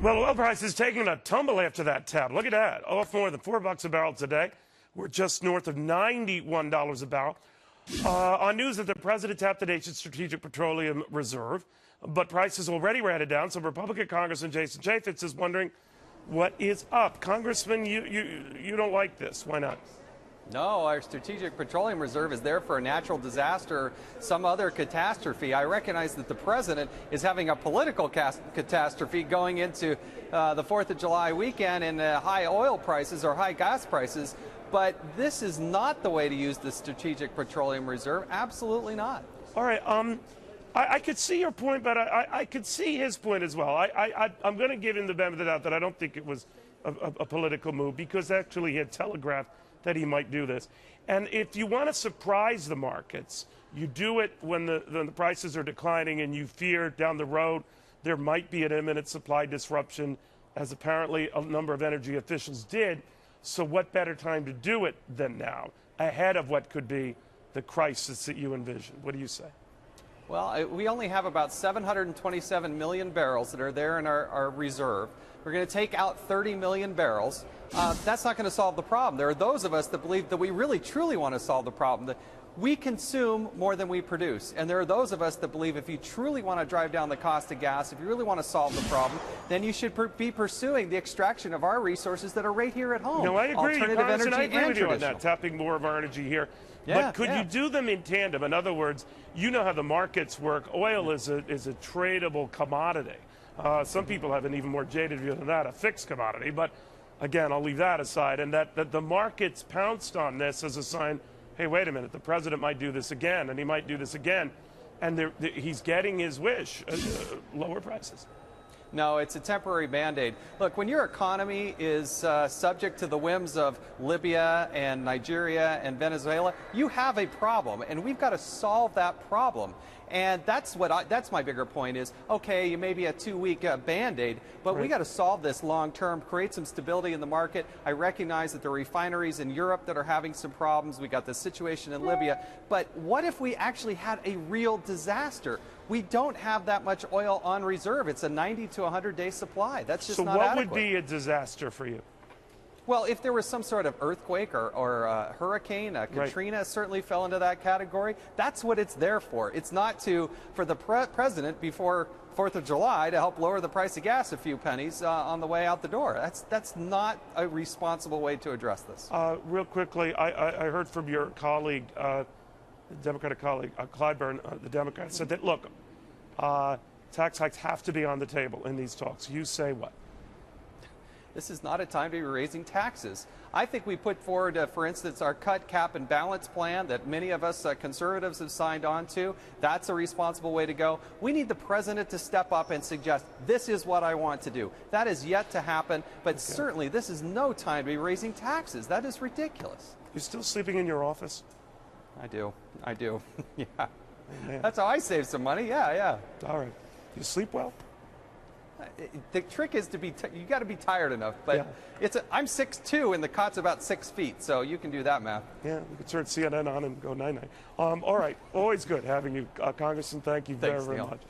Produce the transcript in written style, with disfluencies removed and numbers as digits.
Well, oil prices taking a tumble after that tap. Look at that. Off more than $4 a barrel today. We're just north of $91 a barrel. On news that the president tapped the nation's strategic petroleum reserve, but prices already were headed down. So Republican Congressman Jason Chaffetz is wondering what is up. Congressman, you don't like this. Why not? No, our strategic petroleum reserve is there for a natural disaster, some other catastrophe. I recognize that the president is having a political catastrophe going into the 4th of July weekend and high oil prices or high gas prices. But this is not the way to use the strategic petroleum reserve. Absolutely not. All right. I could see your point, but I could see his point as well. I'm going to give him the benefit of the doubt that I don't think it was a political move, because actually he had telegraphed that he might do this. And if you want to surprise the markets, you do it when the prices are declining and you fear down the road there might be an imminent supply disruption, as apparently a number of energy officials did. So what better time to do it than now, ahead of what could be the crisis that you envision? What do you say? Well, we only have about 727 million barrels that are there in our reserve. We're going to take out 30 million barrels. That's not going to solve the problem. There are those of us that believe that we really, truly want to solve the problem. That we consume more than we produce. And there are those of us that believe if you truly want to drive down the cost of gas, if you really want to solve the problem, then you should be pursuing the extraction of our resources that are right here at home. No, I agree. Alternative energy I agree with you on traditional. that, tapping more of our energy here. Yeah, but could you do them in tandem? In other words, you know how the markets work. Oil is a tradable commodity. Some people have an even more jaded view than that, a fixed commodity. But again, I'll leave that aside. And that the markets pounced on this as a sign, hey, wait a minute, the president might do this again, and he might do this again. And he's getting his wish, lower prices. No, it's a temporary Band-Aid. Look, when your economy is subject to the whims of Libya and Nigeria and Venezuela, you have a problem, and we've got to solve that problem. And that's my bigger point is, okay, you may be a 2-week Band-Aid, but we got to solve this long term, create some stability in the market. I recognize that there are refineries in Europe that are having some problems. We got this situation in Libya. But what if we actually had a real disaster? We don't have that much oil on reserve. It's a 90 to 100-day supply. That's just not adequate. So what would be a disaster for you? Well, if there was some sort of earthquake or hurricane, Katrina certainly fell into that category. That's what it's there for. It's not for the president before 4th of July to help lower the price of gas a few pennies on the way out the door. That's not a responsible way to address this. Real quickly, I heard from your colleague, Democratic colleague, Clyburn, the Democrat, said that, look, tax hikes have to be on the table in these talks. You say what? This is not a time to be raising taxes. I think we put forward, for instance, our cut, cap, and balance plan that many of us conservatives have signed on to. That's a responsible way to go. We need the president to step up and suggest, this is what I want to do. That is yet to happen, but certainly this is no time to be raising taxes. That is ridiculous. You're still sleeping in your office? I do. Yeah. Oh, man. That's how I save some money. Yeah. All right. You sleep well? The trick is you got to be tired enough. But I'm 6'2", and the cot's about 6 feet, so you can do that math. Yeah, we could turn CNN on and go night-night. All right. Always good having you, Congressman. Thank you very much.